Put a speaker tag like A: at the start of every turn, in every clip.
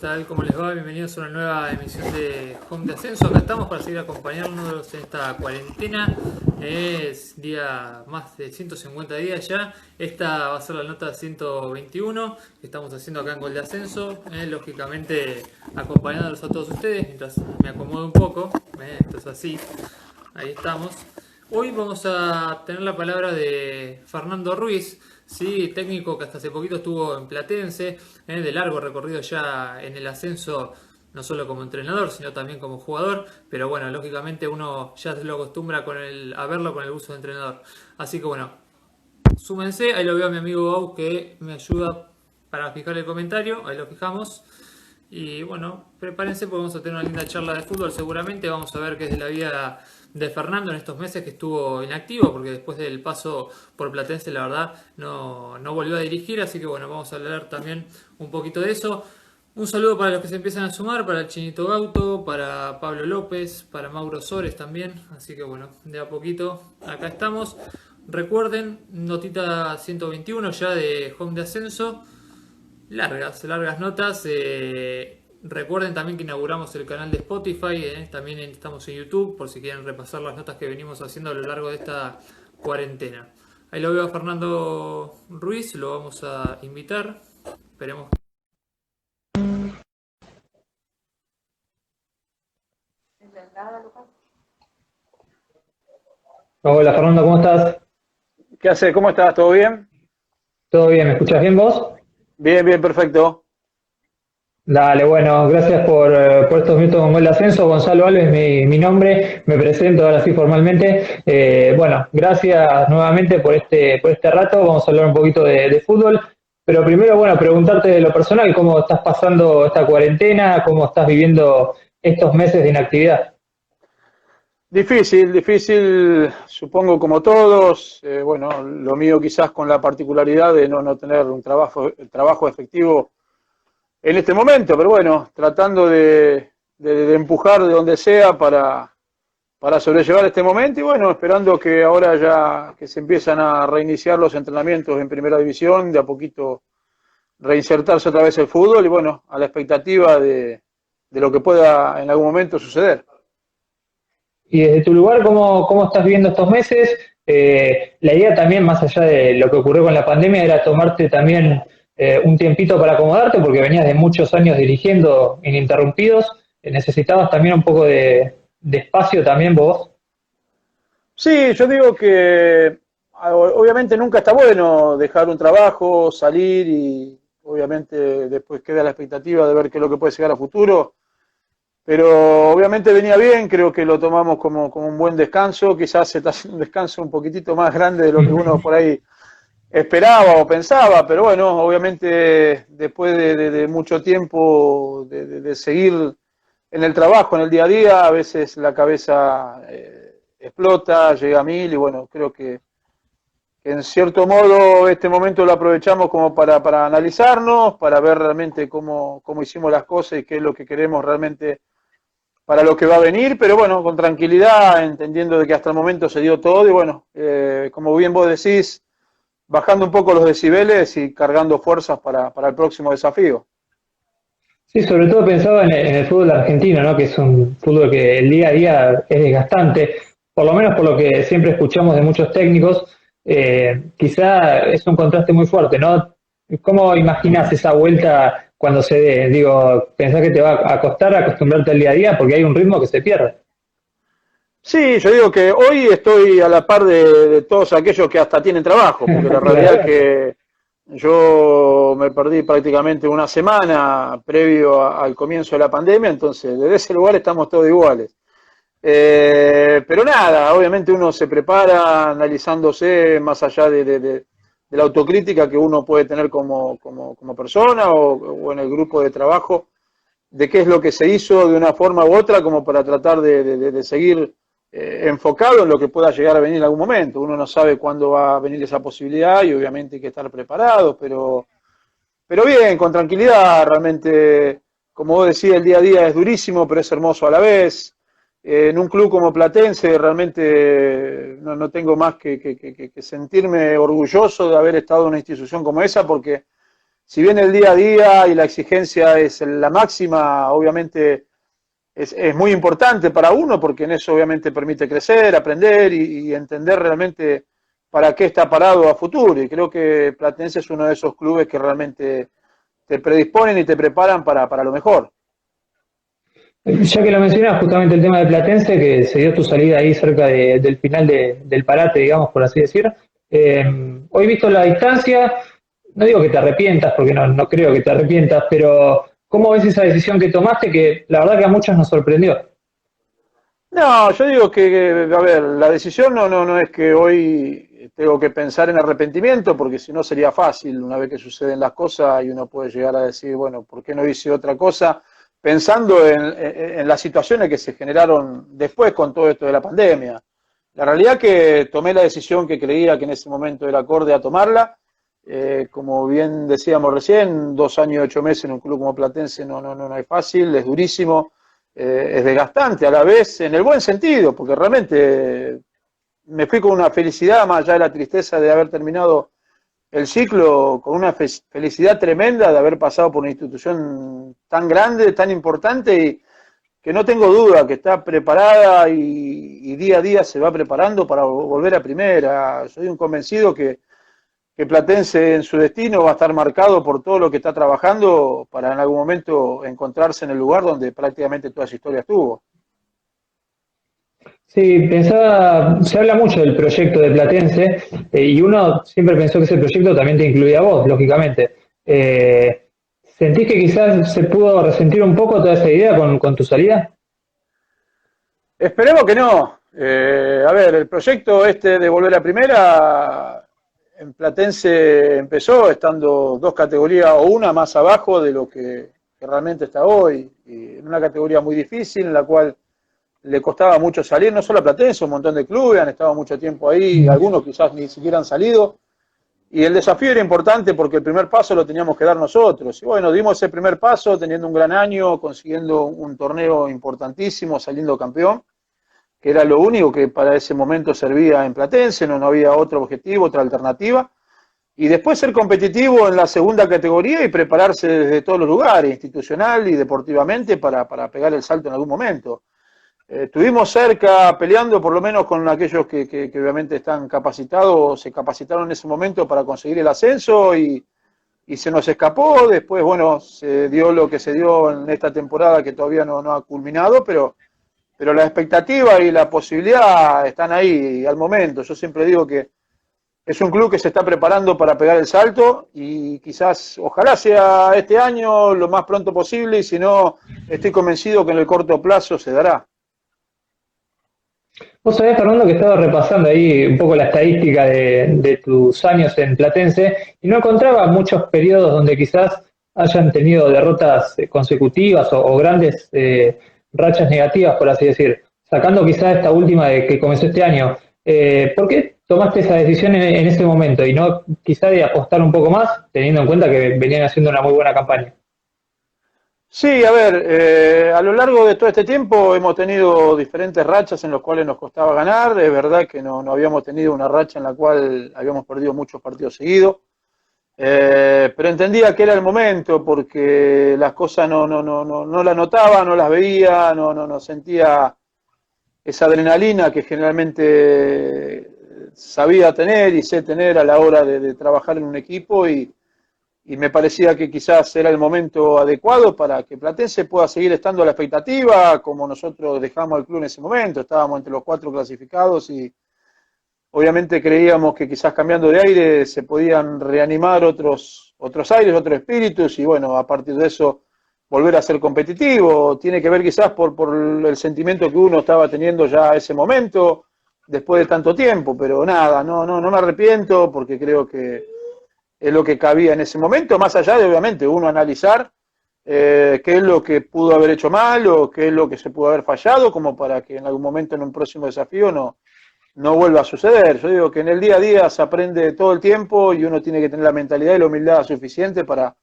A: tal? ¿Cómo les va? Bienvenidos a una nueva emisión de Home de Ascenso. Acá estamos para seguir acompañándonos en esta cuarentena. Es día más de 150 días ya. Esta va a ser la nota 121 que estamos haciendo acá en Gol de Ascenso. Lógicamente acompañándolos a todos ustedes mientras me acomodo un poco. Esto es así. Ahí estamos. Hoy vamos a tener la palabra de Fernando Ruiz, sí, técnico que hasta hace poquito estuvo en Platense, de largo recorrido ya en el ascenso, no solo como entrenador, sino también como jugador, pero bueno, lógicamente uno ya se lo acostumbra a verlo con el uso de entrenador. Así que bueno, súmense, ahí lo veo a mi amigo Bau que me ayuda para fijar el comentario, ahí lo fijamos. Y bueno, prepárense porque vamos a tener una linda charla de fútbol seguramente. Vamos a ver qué es de la vida de Fernando en estos meses que estuvo inactivo, porque después del paso por Platense la verdad no volvió a dirigir, así que bueno, vamos a hablar también un poquito de eso. Un saludo para los que se empiezan a sumar, para el Chinito Gauto, para Pablo López, para Mauro Sores también, así que bueno, de a poquito acá estamos. Recuerden, notita 121 ya de Home de Ascenso. Largas notas. Recuerden también que inauguramos el canal de Spotify. También estamos en YouTube por si quieren repasar las notas que venimos haciendo a lo largo de esta cuarentena. Ahí lo veo a Fernando Ruiz, lo vamos a invitar. Esperemos.
B: Hola Fernando, ¿cómo estás?
C: ¿Qué haces? ¿Cómo estás? ¿Todo bien?
B: ¿Todo bien? ¿Me escuchas bien vos?
C: Bien, bien, perfecto.
B: Dale, bueno, gracias por estos minutos con Gol de Ascenso. Gonzalo Alves, mi nombre, me presento ahora sí formalmente. Bueno, gracias nuevamente por este rato. Vamos a hablar un poquito de fútbol. Pero primero, bueno, preguntarte de lo personal, ¿cómo estás pasando esta cuarentena? ¿Cómo estás viviendo estos meses de inactividad?
C: Difícil, supongo como todos. Bueno, lo mío quizás con la particularidad de no tener un trabajo efectivo en este momento, pero bueno, tratando de empujar de donde sea para sobrellevar este momento y bueno, esperando que ahora ya que se empiezan a reiniciar los entrenamientos en primera división, de a poquito reinsertarse otra vez el fútbol y bueno, a la expectativa de lo que pueda en algún momento suceder.
B: Y desde tu lugar, ¿cómo estás viviendo estos meses? La idea también, más allá de lo que ocurrió con la pandemia, era tomarte también un tiempito para acomodarte, porque venías de muchos años dirigiendo ininterrumpidos. Necesitabas también un poco de espacio también vos.
C: Sí, yo digo que obviamente nunca está bueno dejar un trabajo, salir y obviamente después queda la expectativa de ver qué es lo que puede llegar a futuro. Pero obviamente venía bien, creo que lo tomamos como un buen descanso, quizás se está haciendo un descanso un poquitito más grande de lo que uno por ahí esperaba o pensaba, pero bueno, obviamente después de mucho tiempo de seguir en el trabajo, en el día a día, a veces la cabeza explota, llega a mil y bueno, creo que en cierto modo este momento lo aprovechamos como para analizarnos, para ver realmente cómo hicimos las cosas y qué es lo que queremos realmente para lo que va a venir, pero bueno, con tranquilidad, entendiendo de que hasta el momento se dio todo y bueno, como bien vos decís, bajando un poco los decibeles y cargando fuerzas para el próximo desafío.
B: Sí, sobre todo pensaba en el fútbol argentino, ¿no? Que es un fútbol que el día a día es desgastante, por lo menos por lo que siempre escuchamos de muchos técnicos. Quizá es un contraste muy fuerte, ¿no? ¿Cómo imaginas esa vuelta cuando se dé? Digo, ¿pensás que te va a costar acostumbrarte al día a día? Porque hay un ritmo que se pierde.
C: Sí, yo digo que hoy estoy a la par de todos aquellos que hasta tienen trabajo, porque la realidad es que yo me perdí prácticamente una semana previo al comienzo de la pandemia, entonces desde ese lugar estamos todos iguales. Pero nada, obviamente uno se prepara analizándose más allá de la autocrítica que uno puede tener como persona o en el grupo de trabajo, de qué es lo que se hizo de una forma u otra como para tratar de seguir enfocado en lo que pueda llegar a venir en algún momento. Uno no sabe cuándo va a venir esa posibilidad y obviamente hay que estar preparados, pero bien, con tranquilidad, realmente, como vos decís, el día a día es durísimo, pero es hermoso a la vez. En un club como Platense realmente no tengo más que sentirme orgulloso de haber estado en una institución como esa, porque si bien el día a día y la exigencia es la máxima, obviamente es muy importante para uno porque en eso obviamente permite crecer, aprender y entender realmente para qué está parado a futuro. Y creo que Platense es uno de esos clubes que realmente te predisponen y te preparan para lo mejor.
B: Ya que lo mencionas, justamente el tema de Platense, que se dio tu salida ahí cerca del final del parate, digamos, por así decir. Hoy visto la distancia, no digo que te arrepientas, porque no creo que te arrepientas, pero ¿cómo ves esa decisión que tomaste que la verdad que a muchos nos sorprendió?
C: No, yo digo a ver, la decisión no es que hoy tengo que pensar en arrepentimiento, porque si no sería fácil una vez que suceden las cosas y uno puede llegar a decir, bueno, ¿por qué no hice otra cosa? Pensando en las situaciones que se generaron después con todo esto de la pandemia. La realidad que tomé la decisión que creía que en ese momento era acorde a tomarla. Como bien decíamos recién, 2 años y 8 meses en un club como Platense no es fácil, es durísimo, es desgastante a la vez, en el buen sentido, porque realmente me fui con una felicidad, más allá de la tristeza de haber terminado el ciclo, con una felicidad tremenda de haber pasado por una institución tan grande, tan importante y que no tengo duda que está preparada y día a día se va preparando para volver a primera. Soy un convencido que Platense en su destino va a estar marcado por todo lo que está trabajando para en algún momento encontrarse en el lugar donde prácticamente toda su historia estuvo.
B: Sí, pensaba, se habla mucho del proyecto de Platense y uno siempre pensó que ese proyecto también te incluía a vos, lógicamente. ¿Sentís que quizás se pudo resentir un poco toda esa idea con tu salida?
C: Esperemos que no. A ver, el proyecto este de volver a primera en Platense empezó estando 2 categorías o una más abajo de lo que realmente está hoy, y en una categoría muy difícil en la cual le costaba mucho salir, no solo a Platense, un montón de clubes han estado mucho tiempo ahí, algunos quizás ni siquiera han salido, y el desafío era importante porque el primer paso lo teníamos que dar nosotros. Y bueno, dimos ese primer paso teniendo un gran año, consiguiendo un torneo importantísimo, saliendo campeón, que era lo único que para ese momento servía en Platense, no había otro objetivo, otra alternativa. Y después ser competitivo en la segunda categoría y prepararse desde todos los lugares, institucional y deportivamente, para pegar el salto en algún momento. Estuvimos cerca peleando por lo menos con aquellos que obviamente están capacitados, se capacitaron en ese momento para conseguir el ascenso y se nos escapó. Después, bueno, se dio lo que se dio en esta temporada que todavía no ha culminado, pero la expectativa y la posibilidad están ahí al momento. Yo siempre digo que es un club que se está preparando para pegar el salto y quizás, ojalá sea este año lo más pronto posible y si no, estoy convencido que en el corto plazo se dará.
B: Vos sabés, Fernando, que estaba repasando ahí un poco la estadística de tus años en Platense y no encontraba muchos periodos donde quizás hayan tenido derrotas consecutivas o grandes rachas negativas, por así decir, sacando quizás esta última de que comenzó este año. ¿Por qué tomaste esa decisión en ese momento y no quizás de apostar un poco más, teniendo en cuenta que venían haciendo una muy buena campaña?
C: Sí, a ver, a lo largo de todo este tiempo hemos tenido diferentes rachas en las cuales nos costaba ganar. Es verdad que no habíamos tenido una racha en la cual habíamos perdido muchos partidos seguidos, pero entendía que era el momento porque las cosas no las notaba, no las veía, no sentía esa adrenalina que generalmente sabía tener y sé tener a la hora de trabajar en un equipo y me parecía que quizás era el momento adecuado para que Platense pueda seguir estando a la expectativa, como nosotros dejamos al club en ese momento, estábamos entre los 4 clasificados y obviamente creíamos que quizás cambiando de aire se podían reanimar otros aires, otros espíritus y bueno, a partir de eso volver a ser competitivo. Tiene que ver quizás por el sentimiento que uno estaba teniendo ya a ese momento, después de tanto tiempo, pero nada, no me arrepiento porque creo que es lo que cabía en ese momento, más allá de obviamente uno analizar qué es lo que pudo haber hecho mal o qué es lo que se pudo haber fallado, como para que en algún momento en un próximo desafío no vuelva a suceder. Yo digo que en el día a día se aprende todo el tiempo y uno tiene que tener la mentalidad y la humildad suficiente para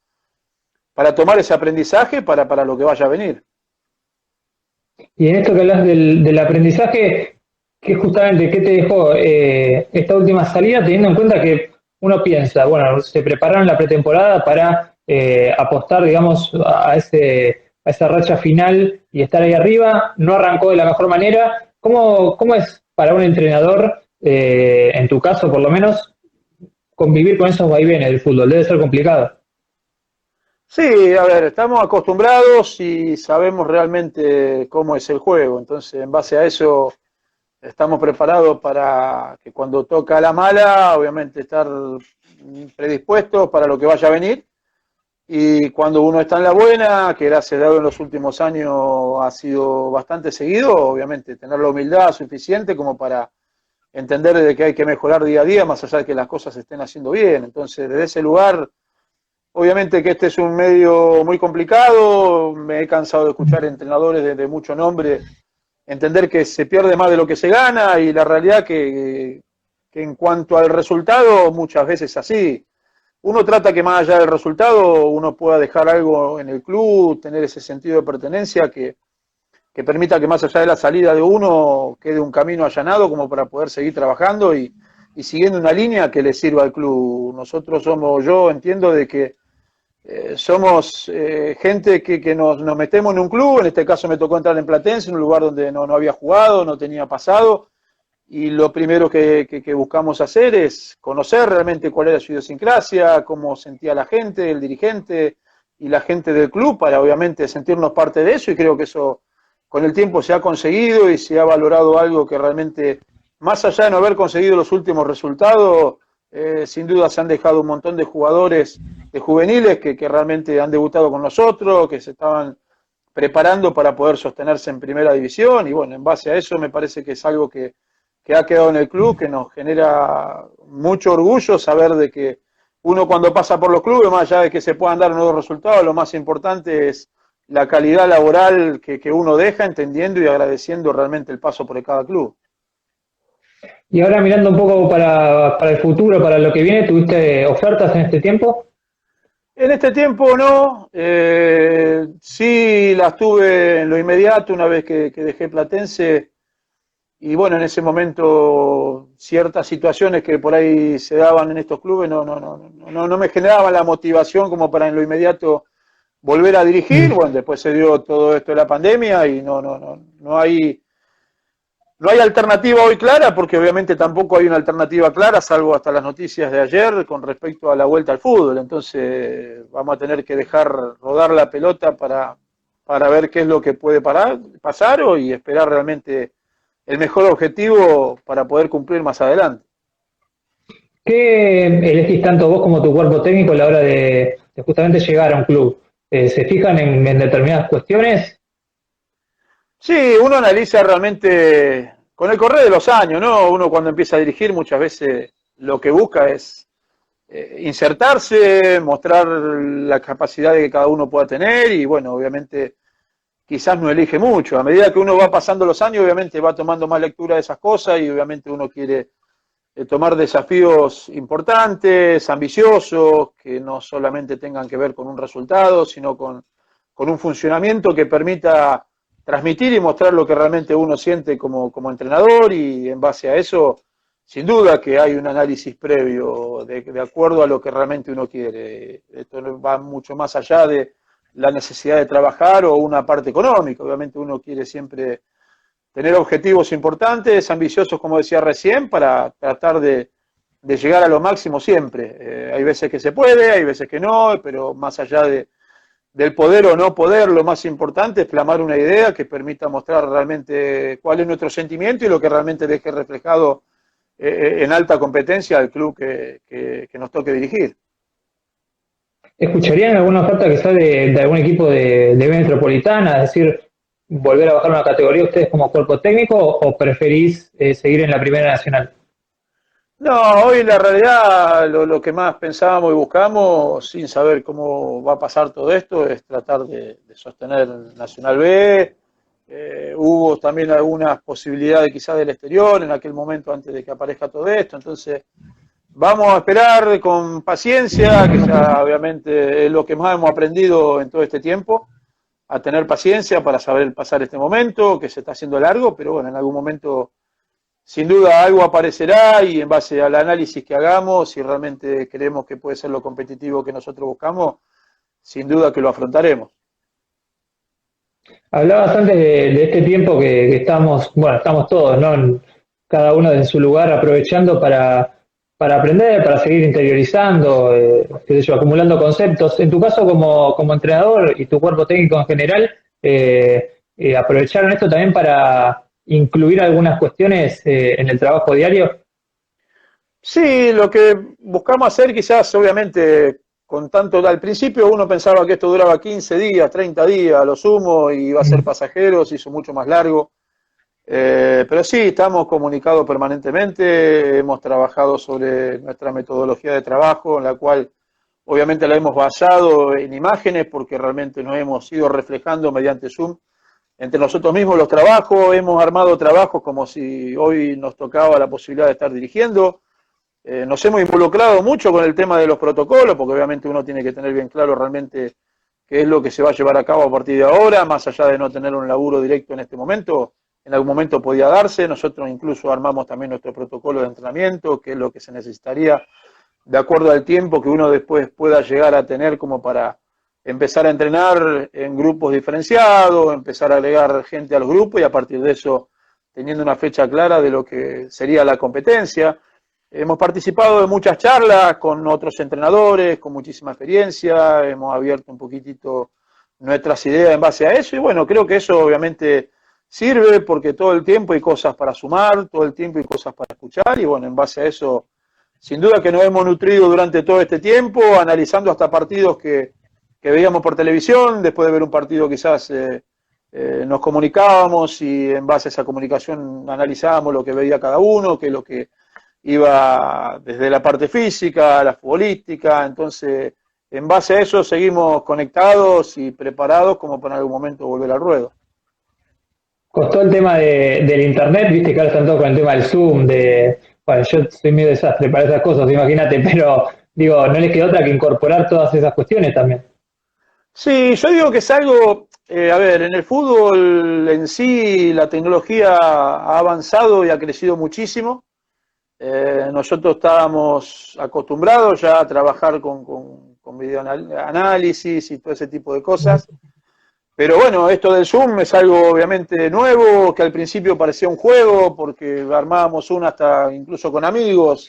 C: tomar ese aprendizaje para lo que vaya a venir.
B: Y en esto que hablas del aprendizaje, ¿qué justamente qué te dejó esta última salida, teniendo en cuenta que uno piensa, bueno, se prepararon la pretemporada para apostar, digamos, a esa racha final y estar ahí arriba. No arrancó de la mejor manera. ¿Cómo es para un entrenador, en tu caso por lo menos, convivir con esos vaivenes del fútbol? Debe ser complicado.
C: Sí, a ver, estamos acostumbrados y sabemos realmente cómo es el juego, entonces en base a eso estamos preparados para que cuando toca la mala, obviamente estar predispuestos para lo que vaya a venir. Y cuando uno está en la buena, que gracias a Dios en los últimos años ha sido bastante seguido, obviamente tener la humildad suficiente como para entender de que hay que mejorar día a día, más allá de que las cosas se estén haciendo bien. Entonces, desde ese lugar, obviamente que este es un medio muy complicado, me he cansado de escuchar entrenadores de mucho nombre entender que se pierde más de lo que se gana y la realidad que en cuanto al resultado muchas veces es así. Uno trata que más allá del resultado uno pueda dejar algo en el club, tener ese sentido de pertenencia que permita que más allá de la salida de uno quede un camino allanado como para poder seguir trabajando y siguiendo una línea que le sirva al club. Nosotros somos, yo entiendo de que somos gente que nos metemos en un club, en este caso me tocó entrar en Platense, en un lugar donde no había jugado, no tenía pasado, y lo primero que buscamos hacer es conocer realmente cuál era su idiosincrasia, cómo sentía la gente, el dirigente y la gente del club, para obviamente sentirnos parte de eso, y creo que eso con el tiempo se ha conseguido y se ha valorado algo que realmente, más allá de no haber conseguido los últimos resultados, sin duda se han dejado un montón de jugadores de juveniles que realmente han debutado con nosotros, que se estaban preparando para poder sostenerse en primera división, y bueno, en base a eso me parece que es algo que ha quedado en el club, que nos genera mucho orgullo saber de que uno cuando pasa por los clubes, más allá de que se puedan dar nuevos resultados, lo más importante es la calidad laboral que uno deja, entendiendo y agradeciendo realmente el paso por cada club.
B: Y ahora mirando un poco para el futuro, para lo que viene, ¿tuviste ofertas en este tiempo?
C: En este tiempo no, sí las tuve en lo inmediato una vez que dejé Platense, y bueno, en ese momento ciertas situaciones que por ahí se daban en estos clubes no me generaban la motivación como para en lo inmediato volver a dirigir. Bueno, después se dio todo esto de la pandemia y no hay alternativa hoy clara, porque obviamente tampoco hay una alternativa clara, salvo hasta las noticias de ayer con respecto a la vuelta al fútbol. Entonces vamos a tener que dejar rodar la pelota para ver qué es lo que puede pasar y esperar realmente el mejor objetivo para poder cumplir más adelante.
B: ¿Qué elegís tanto vos como tu cuerpo técnico a la hora de justamente llegar a un club? ¿Se fijan en determinadas cuestiones?
C: Sí, uno analiza realmente con el correr de los años, ¿no? Uno cuando empieza a dirigir muchas veces lo que busca es insertarse, mostrar la capacidad que cada uno pueda tener y bueno, obviamente quizás no elige mucho. A medida que uno va pasando los años, obviamente va tomando más lectura de esas cosas y obviamente uno quiere tomar desafíos importantes, ambiciosos, que no solamente tengan que ver con un resultado, sino con un funcionamiento que permita transmitir y mostrar lo que realmente uno siente como entrenador, y en base a eso, sin duda que hay un análisis previo de acuerdo a lo que realmente uno quiere. Esto va mucho más allá de la necesidad de trabajar o una parte económica. Obviamente uno quiere siempre tener objetivos importantes, ambiciosos, como decía recién, para tratar de llegar a lo máximo siempre. Hay veces que se puede, hay veces que no, pero más allá del poder o no poder, lo más importante es plasmar una idea que permita mostrar realmente cuál es nuestro sentimiento y lo que realmente deje reflejado en alta competencia al club que nos toque dirigir.
B: ¿Escucharían alguna oferta que sale de algún equipo de B Metropolitana? Es decir, volver a bajar una categoría ustedes como cuerpo técnico o preferís seguir en la Primera Nacional?
C: No, hoy la realidad, lo que más pensábamos y buscamos, sin saber cómo va a pasar todo esto, es tratar de sostener Nacional B. Hubo también algunas posibilidades quizás del exterior en aquel momento antes de que aparezca todo esto, entonces vamos a esperar con paciencia, que ya obviamente es lo que más hemos aprendido en todo este tiempo, a tener paciencia para saber pasar este momento, que se está haciendo largo, pero bueno, en algún momento sin duda algo aparecerá y en base al análisis que hagamos, si realmente creemos que puede ser lo competitivo que nosotros buscamos, sin duda que lo afrontaremos.
B: Hablabas antes de este tiempo que estamos, bueno, estamos todos, ¿no? Cada uno en su lugar aprovechando para aprender, para seguir interiorizando, qué sé yo, acumulando conceptos. En tu caso como entrenador y tu cuerpo técnico en general, ¿aprovecharon esto también para incluir algunas cuestiones en el trabajo diario?
C: Sí, lo que buscamos hacer quizás, obviamente, con tanto, al principio uno pensaba que esto duraba 15 días, 30 días, a lo sumo, y iba a ser pasajero, se hizo mucho más largo. Pero sí, estamos comunicados permanentemente, hemos trabajado sobre nuestra metodología de trabajo, en la cual obviamente la hemos basado en imágenes, porque realmente nos hemos ido reflejando mediante Zoom entre nosotros mismos los trabajos, hemos armado trabajos como si hoy nos tocaba la posibilidad de estar dirigiendo. Nos hemos involucrado mucho con el tema de los protocolos, porque obviamente uno tiene que tener bien claro realmente qué es lo que se va a llevar a cabo a partir de ahora, más allá de no tener un laburo directo en este momento. En algún momento podía darse, nosotros incluso armamos también nuestro protocolo de entrenamiento, que es lo que se necesitaría de acuerdo al tiempo que uno después pueda llegar a tener como para empezar a entrenar en grupos diferenciados, empezar a agregar gente a los grupos y a partir de eso teniendo una fecha clara de lo que sería la competencia. Hemos participado de muchas charlas con otros entrenadores, con muchísima experiencia, hemos abierto un poquitito nuestras ideas en base a eso y bueno, creo que eso obviamente sirve porque todo el tiempo hay cosas para sumar, todo el tiempo hay cosas para escuchar y bueno, en base a eso, sin duda que nos hemos nutrido durante todo este tiempo, analizando hasta partidos que veíamos por televisión, después de ver un partido quizás nos comunicábamos y en base a esa comunicación analizábamos lo que veía cada uno, qué es lo que iba desde la parte física, la futbolística, entonces en base a eso seguimos conectados y preparados como para en algún momento volver al ruedo.
B: Costó el tema del internet, viste que ahora están todos con el tema del Zoom, bueno, yo soy medio desastre para esas cosas, imagínate, pero digo, no les queda otra que incorporar todas esas cuestiones también.
C: Sí, yo digo que es algo, a ver, en el fútbol en sí la tecnología ha avanzado y ha crecido muchísimo. Nosotros estábamos acostumbrados ya a trabajar con videoanálisis y todo ese tipo de cosas. Pero bueno, esto del Zoom es algo obviamente nuevo, que al principio parecía un juego, porque armábamos una hasta incluso con amigos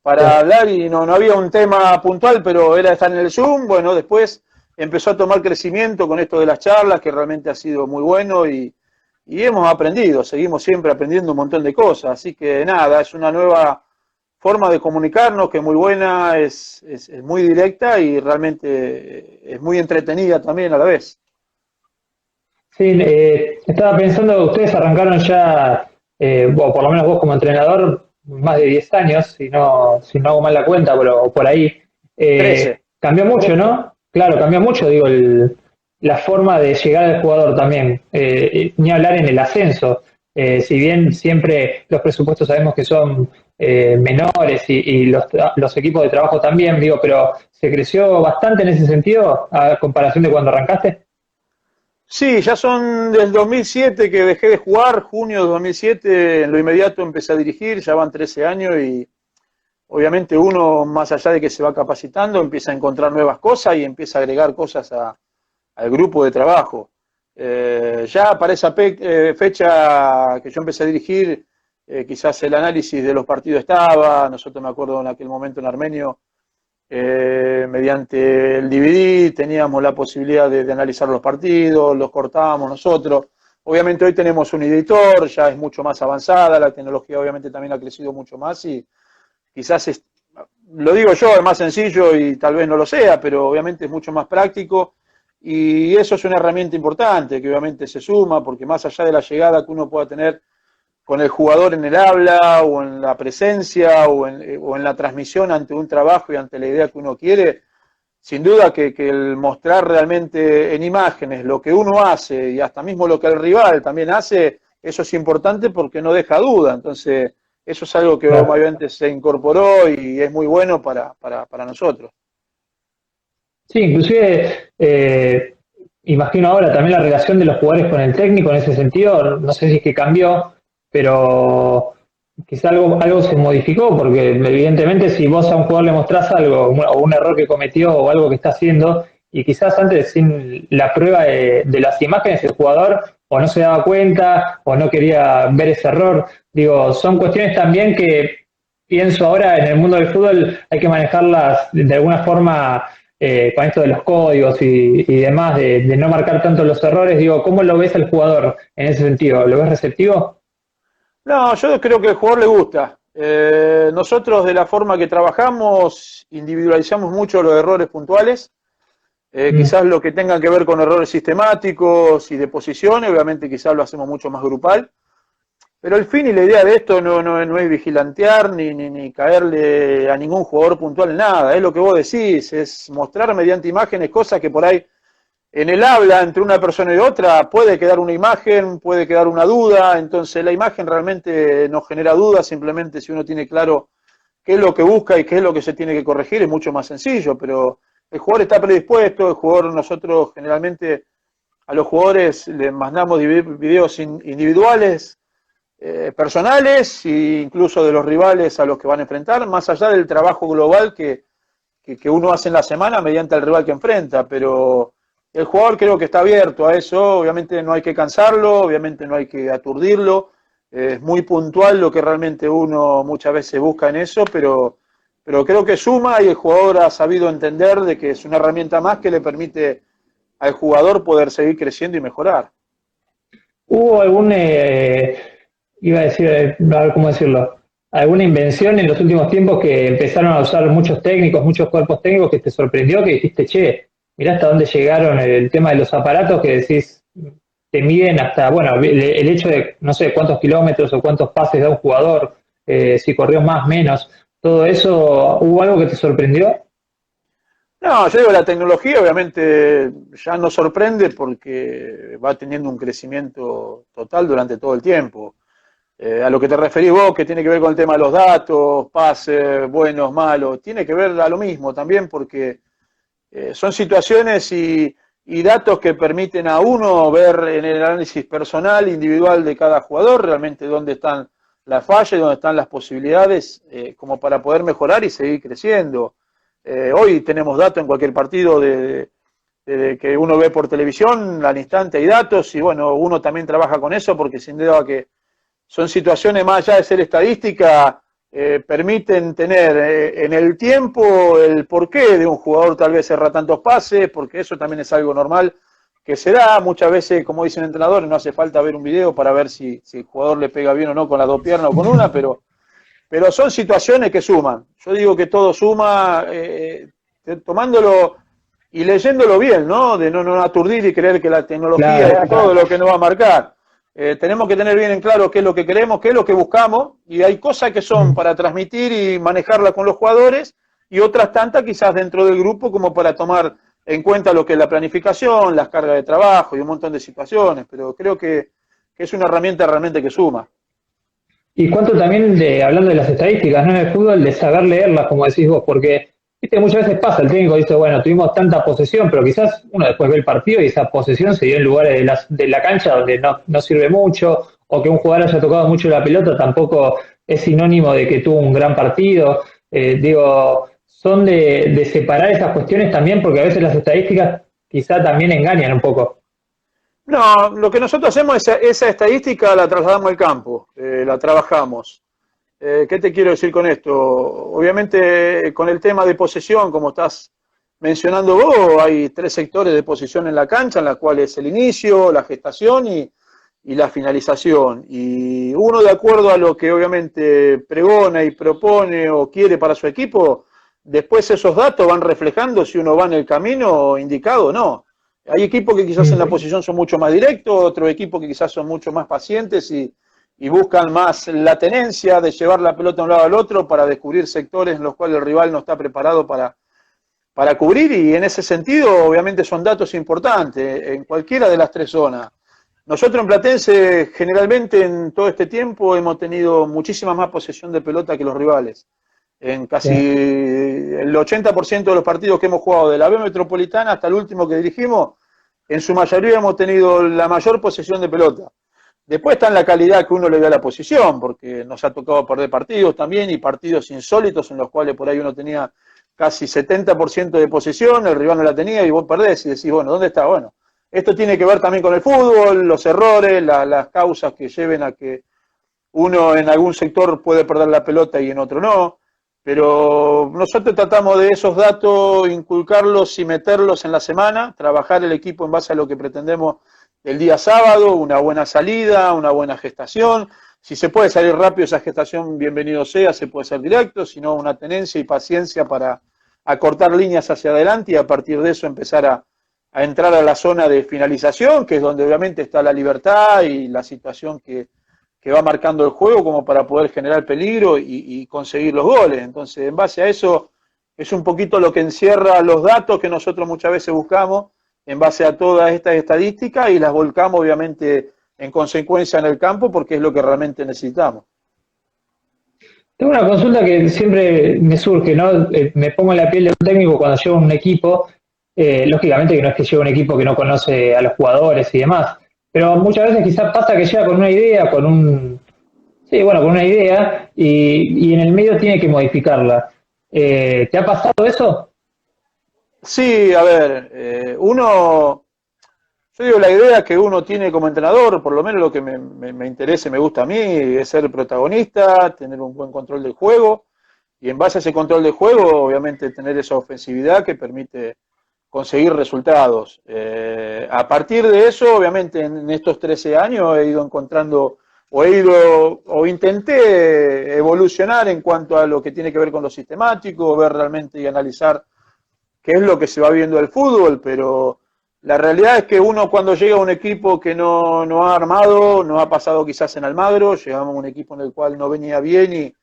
C: para hablar y no había un tema puntual, pero era estar en el Zoom. Bueno, después empezó a tomar crecimiento con esto de las charlas, que realmente ha sido muy bueno y hemos aprendido, seguimos siempre aprendiendo un montón de cosas. Así que nada, es una nueva forma de comunicarnos que es muy buena, es muy directa y realmente es muy entretenida también a la vez.
B: Sí, estaba pensando, ustedes arrancaron ya, bueno, por lo menos vos como entrenador, más de 10 años, si no hago mal la cuenta, pero por ahí.
C: 13.
B: Cambió mucho, ¿no? Claro, cambió mucho, digo, la forma de llegar al jugador también. Ni hablar en el ascenso. Si bien siempre los presupuestos sabemos que son menores y los equipos de trabajo también, digo, pero ¿se creció bastante en ese sentido a comparación de cuando arrancaste?
C: Sí, ya son del 2007 que dejé de jugar, junio de 2007, en lo inmediato empecé a dirigir, ya van 13 años y obviamente uno, más allá de que se va capacitando, empieza a encontrar nuevas cosas y empieza a agregar cosas al grupo de trabajo. Ya para esa fecha que yo empecé a dirigir, quizás el análisis de los partidos estaba, nosotros me acuerdo en aquel momento en Armenio, mediante el DVD teníamos la posibilidad de analizar los partidos, los cortábamos nosotros. Obviamente hoy tenemos un editor, ya es mucho más avanzada, la tecnología obviamente también ha crecido mucho más y quizás, lo digo yo, es más sencillo y tal vez no lo sea, pero obviamente es mucho más práctico y eso es una herramienta importante que obviamente se suma porque más allá de la llegada que uno pueda tener con el jugador en el habla o en la presencia o en la transmisión ante un trabajo y ante la idea que uno quiere, sin duda que el mostrar realmente en imágenes lo que uno hace y hasta mismo lo que el rival también hace, eso es importante porque no deja duda. Entonces, eso es algo que obviamente se incorporó y es muy bueno para nosotros.
B: Sí, inclusive imagino ahora también la relación de los jugadores con el técnico en ese sentido, no sé si es que cambió, pero quizá algo se modificó, porque evidentemente si vos a un jugador le mostrás algo, o un error que cometió o algo que está haciendo, y quizás antes sin la prueba de las imágenes el jugador o no se daba cuenta o no quería ver ese error. Digo, son cuestiones también que pienso ahora en el mundo del fútbol hay que manejarlas de alguna forma con esto de los códigos y demás, de no marcar tanto los errores. Digo, ¿cómo lo ves al jugador en ese sentido? ¿Lo ves receptivo?
C: No, yo creo que al jugador le gusta. Nosotros de la forma que trabajamos individualizamos mucho los errores puntuales. Quizás lo que tenga que ver con errores sistemáticos y de posiciones, obviamente quizás lo hacemos mucho más grupal. Pero el fin y la idea de esto no es vigilantear ni caerle a ningún jugador puntual en nada. Es lo que vos decís, es mostrar mediante imágenes cosas que por ahí en el habla entre una persona y otra puede quedar una imagen, puede quedar una duda. Entonces la imagen realmente no genera dudas, simplemente si uno tiene claro qué es lo que busca y qué es lo que se tiene que corregir es mucho más sencillo. Pero el jugador está predispuesto, el jugador, nosotros generalmente a los jugadores les mandamos videos individuales, personales e incluso de los rivales a los que van a enfrentar, más allá del trabajo global que uno hace en la semana mediante el rival que enfrenta. Pero el jugador creo que está abierto a eso, obviamente no hay que cansarlo, obviamente no hay que aturdirlo, es muy puntual lo que realmente uno muchas veces busca en eso, pero creo que suma y el jugador ha sabido entender de que es una herramienta más que le permite al jugador poder seguir creciendo y mejorar.
B: ¿Hubo iba a decir, a ver cómo decirlo, alguna invención en los últimos tiempos que empezaron a usar muchos técnicos, muchos cuerpos técnicos que te sorprendió, que dijiste, che, mirá hasta dónde llegaron el tema de los aparatos que decís, te miden hasta, bueno, el hecho de no sé cuántos kilómetros o cuántos pases da un jugador, si corrió más, menos, todo eso, ¿hubo algo que te sorprendió?
C: No, yo digo, la tecnología obviamente ya nos sorprende porque va teniendo un crecimiento total durante todo el tiempo. A lo que te referís vos, que tiene que ver con el tema de los datos, pases, buenos, malos, tiene que ver a lo mismo también porque son situaciones y datos que permiten a uno ver en el análisis personal, individual de cada jugador, realmente dónde están las fallas y dónde están las posibilidades como para poder mejorar y seguir creciendo. Hoy tenemos datos en cualquier partido de que uno ve por televisión, al instante hay datos y bueno, uno también trabaja con eso porque sin duda que son situaciones más allá de ser estadística, permiten tener en el tiempo el porqué de un jugador tal vez erra tantos pases, porque eso también es algo normal que se da. Muchas veces, como dicen entrenadores, no hace falta ver un video para ver si el jugador le pega bien o no con las dos piernas o con una, pero son situaciones que suman. Yo digo que todo suma, tomándolo y leyéndolo bien, ¿no? De no aturdir y creer que la tecnología es todo lo que nos va a marcar. Tenemos que tener bien en claro qué es lo que queremos, qué es lo que buscamos, y hay cosas que son para transmitir y manejarla con los jugadores, y otras tantas quizás dentro del grupo como para tomar en cuenta lo que es la planificación, las cargas de trabajo y un montón de situaciones, pero creo que es una herramienta realmente que suma.
B: Y cuánto también hablando de las estadísticas, ¿no? En el fútbol, de saber leerlas, como decís vos, porque viste, muchas veces pasa, el técnico dice, bueno, tuvimos tanta posesión, pero quizás uno después ve el partido y esa posesión se dio en lugares de la cancha donde no sirve mucho, o que un jugador haya tocado mucho la pelota tampoco es sinónimo de que tuvo un gran partido. Digo, son de separar esas cuestiones también, porque a veces las estadísticas quizá también engañan un poco.
C: No, lo que nosotros hacemos es esa estadística la trasladamos al campo, la trabajamos. ¿Qué te quiero decir con esto? Obviamente con el tema de posesión, como estás mencionando vos, hay 3 sectores de posesión en la cancha, en la cual es el inicio, la gestación y la finalización. Y uno, de acuerdo a lo que obviamente pregona y propone o quiere para su equipo, después esos datos van reflejando si uno va en el camino indicado o no. Hay equipos que quizás en la posición son mucho más directos, otros equipos que quizás son mucho más pacientes y buscan más la tenencia de llevar la pelota de un lado al otro para descubrir sectores en los cuales el rival no está preparado para cubrir, y en ese sentido obviamente son datos importantes en cualquiera de las 3 zonas. Nosotros en Platense generalmente en todo este tiempo hemos tenido muchísima más posesión de pelota que los rivales. En casi el 80% de los partidos que hemos jugado de la B Metropolitana hasta el último que dirigimos, en su mayoría hemos tenido la mayor posesión de pelota. Después está en la calidad que uno le da a la posición, porque nos ha tocado perder partidos también y partidos insólitos en los cuales por ahí uno tenía casi 70% de posesión, el rival no la tenía y vos perdés y decís, bueno, ¿dónde está? Bueno, esto tiene que ver también con el fútbol, los errores, las causas que lleven a que uno en algún sector puede perder la pelota y en otro no, pero nosotros tratamos de esos datos inculcarlos y meterlos en la semana, trabajar el equipo en base a lo que pretendemos el día sábado, una buena salida, una buena gestación. Si se puede salir rápido esa gestación, bienvenido sea, se puede ser directo, sino una tenencia y paciencia para acortar líneas hacia adelante y a partir de eso empezar a entrar a la zona de finalización, que es donde obviamente está la libertad y la situación que va marcando el juego como para poder generar peligro y conseguir los goles. Entonces, en base a eso, es un poquito lo que encierra los datos que nosotros muchas veces buscamos en base a todas estas estadísticas y las volcamos obviamente en consecuencia en el campo porque es lo que realmente necesitamos.
B: Tengo una consulta que siempre me surge, ¿no? Me pongo en la piel de un técnico cuando llevo un equipo, lógicamente que no es que lleve un equipo que no conoce a los jugadores y demás, pero muchas veces quizás pasa que llega con una idea, con una idea y en el medio tiene que modificarla. ¿Te ha pasado eso?
C: Sí, a ver, yo digo, la idea que uno tiene como entrenador, por lo menos lo que me interesa y me gusta a mí, es ser protagonista, tener un buen control del juego, y en base a ese control del juego, obviamente tener esa ofensividad que permite conseguir resultados. A partir de eso, obviamente en estos 13 años he ido encontrando, o intenté evolucionar en cuanto a lo que tiene que ver con lo sistemático, ver realmente y analizar qué es lo que se va viendo del fútbol, pero la realidad es que uno cuando llega a un equipo que no ha armado, no ha pasado quizás en Almagro, llegamos a un equipo en el cual no venía bien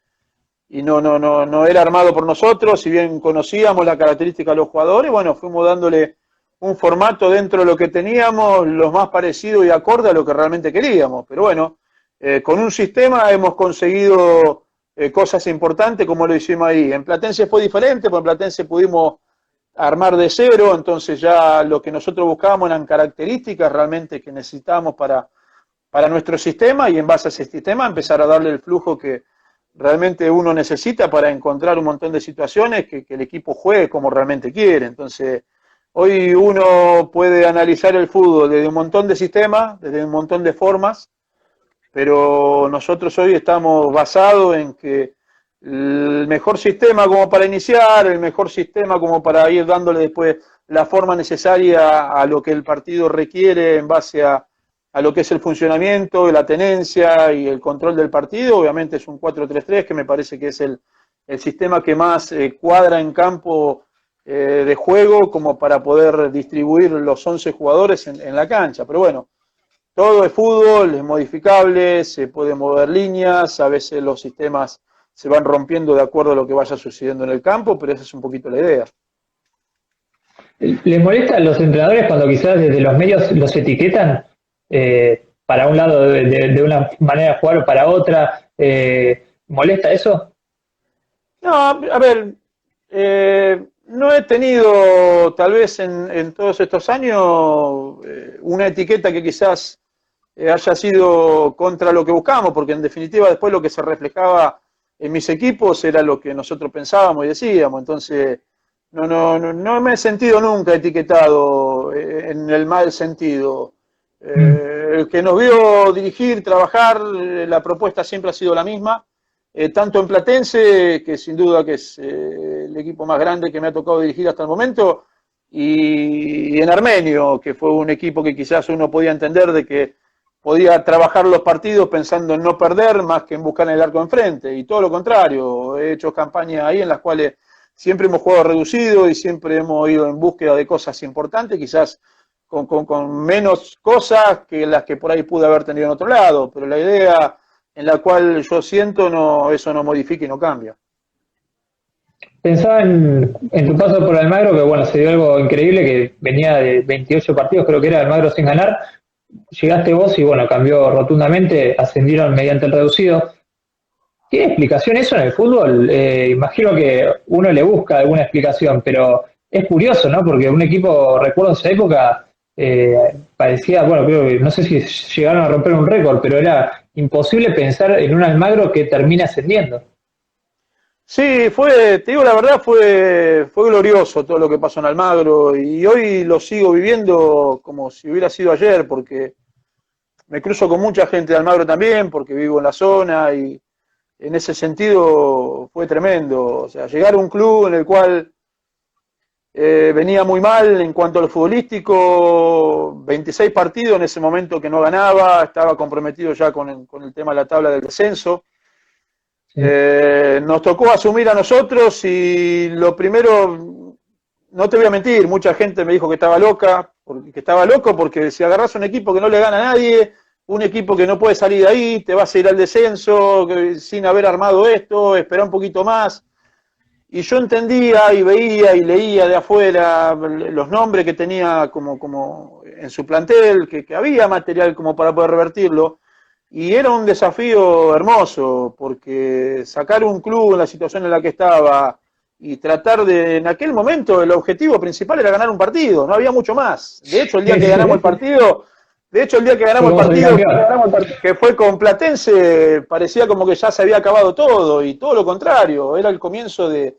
C: y no era armado por nosotros, si bien conocíamos la característica de los jugadores, bueno, fuimos dándole un formato dentro de lo que teníamos, lo más parecido y acorde a lo que realmente queríamos, pero bueno, con un sistema hemos conseguido cosas importantes como lo hicimos ahí. En Platense fue diferente, porque en Platense pudimos armar de cero, entonces ya lo que nosotros buscábamos eran características realmente que necesitábamos para nuestro sistema y en base a ese sistema empezar a darle el flujo que realmente uno necesita para encontrar un montón de situaciones que el equipo juegue como realmente quiere. Entonces, hoy uno puede analizar el fútbol desde un montón de sistemas, desde un montón de formas, pero nosotros hoy estamos basados en que el mejor sistema como para iniciar, el mejor sistema como para ir dándole después la forma necesaria a lo que el partido requiere en base a lo que es el funcionamiento, la tenencia y el control del partido. Obviamente es un 4-3-3 que me parece que es el sistema que más cuadra en campo de juego como para poder distribuir los 11 jugadores en la cancha. Pero bueno, todo es fútbol, es modificable, se pueden mover líneas, a veces los sistemas se van rompiendo de acuerdo a lo que vaya sucediendo en el campo, pero esa es un poquito la idea.
B: ¿Les molesta a los entrenadores cuando quizás desde los medios los etiquetan para un lado de una manera de jugar o para otra? ¿Molesta eso?
C: No, a ver, no he tenido tal vez en todos estos años una etiqueta que quizás haya sido contra lo que buscamos, porque en definitiva después lo que se reflejaba en mis equipos era lo que nosotros pensábamos y decíamos, entonces no me he sentido nunca etiquetado en el mal sentido. El que nos vio dirigir, trabajar, la propuesta siempre ha sido la misma, tanto en Platense, que sin duda que es el equipo más grande que me ha tocado dirigir hasta el momento, y en Armenio, que fue un equipo que quizás uno podía entender de que podía trabajar los partidos pensando en no perder más que en buscar el arco enfrente, y todo lo contrario, he hecho campañas ahí en las cuales siempre hemos jugado reducido y siempre hemos ido en búsqueda de cosas importantes, quizás con menos cosas que las que por ahí pude haber tenido en otro lado, pero la idea en la cual yo siento, eso no modifica y no cambia.
B: Pensaba en tu paso por Almagro, que bueno, se dio algo increíble, que venía de 28 partidos, creo que era Almagro sin ganar, llegaste vos y bueno, cambió rotundamente, ascendieron mediante el reducido. ¿Tiene explicación eso en el fútbol? Imagino que uno le busca alguna explicación, pero es curioso, ¿no? Porque un equipo, recuerdo esa época, parecía, bueno, creo que no sé si llegaron a romper un récord, pero era imposible pensar en un Almagro que termina ascendiendo.
C: Sí, te digo la verdad, fue glorioso todo lo que pasó en Almagro y hoy lo sigo viviendo como si hubiera sido ayer, porque me cruzo con mucha gente de Almagro también, porque vivo en la zona y en ese sentido fue tremendo. O sea, llegar a un club en el cual venía muy mal en cuanto a lo futbolístico, 26 partidos en ese momento que no ganaba, estaba comprometido ya con el tema de la tabla del descenso.
B: Sí.
C: Nos tocó asumir a nosotros y lo primero, no te voy a mentir, mucha gente me dijo que estaba loca, que estaba loco porque si agarrás un equipo que no le gana a nadie, un equipo que no puede salir de ahí, te vas a ir al descenso sin haber armado esto, esperá un poquito más. Y yo entendía y veía y leía de afuera los nombres que tenía como en su plantel, que había material como para poder revertirlo. Y era un desafío hermoso, porque sacar un club en la situación en la que estaba y tratar en aquel momento el objetivo principal era ganar un partido, no había mucho más. De hecho, el día que ganamos el partido, que fue con Platense, parecía como que ya se había acabado todo, y todo lo contrario, era el comienzo de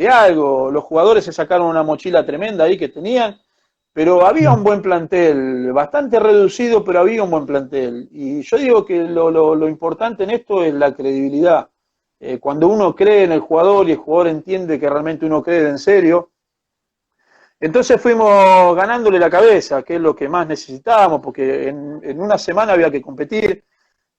C: algo. Los jugadores se sacaron una mochila tremenda ahí que tenían, pero había un buen plantel, bastante reducido, pero había un buen plantel. Y yo digo que lo importante en esto es la credibilidad. Cuando uno cree en el jugador y el jugador entiende que realmente uno cree en serio, entonces fuimos ganándole la cabeza, que es lo que más necesitábamos, porque en una semana había que competir.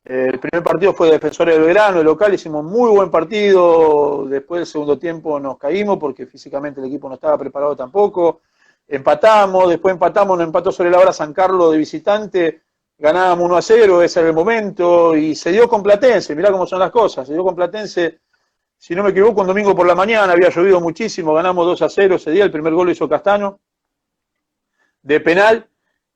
C: El primer partido fue de Defensores del Belgrano, el local, hicimos muy buen partido. Después del segundo tiempo nos caímos porque físicamente el equipo no estaba preparado tampoco. Después empatamos, nos empató sobre la hora San Carlos de visitante, ganábamos 1-0, ese era el momento, y se dio con Platense, mirá cómo son las cosas, se dio con Platense, si no me equivoco, un domingo por la mañana, había llovido muchísimo, ganamos 2-0 ese día, el primer gol lo hizo Castano, de penal,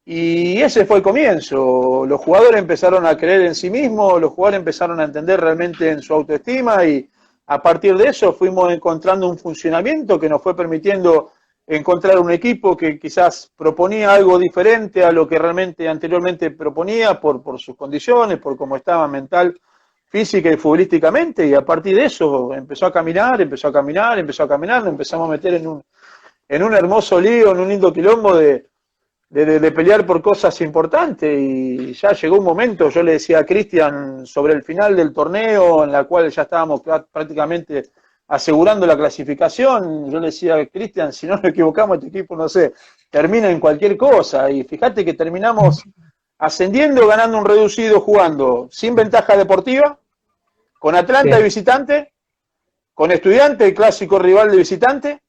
C: y ese fue el comienzo. Los jugadores empezaron a creer en sí mismos, los jugadores empezaron a entender realmente en su autoestima, y a partir de eso fuimos encontrando un funcionamiento que nos fue permitiendo encontrar un equipo que quizás proponía algo diferente a lo que realmente anteriormente proponía por sus condiciones, por cómo estaba mental, física y futbolísticamente, y a partir de eso empezó a caminar, nos empezamos a meter en un hermoso lío, en un lindo quilombo de pelear por cosas importantes, y ya llegó un momento, yo le decía a Cristian sobre el final del torneo, en la cual ya estábamos prácticamente asegurando la clasificación, yo le decía a Cristian, si no nos equivocamos, este equipo, no sé, termina en cualquier cosa, y fíjate que terminamos ascendiendo, ganando un reducido, jugando sin ventaja deportiva, con Atlanta de visitante, con Estudiante, el clásico rival de visitante,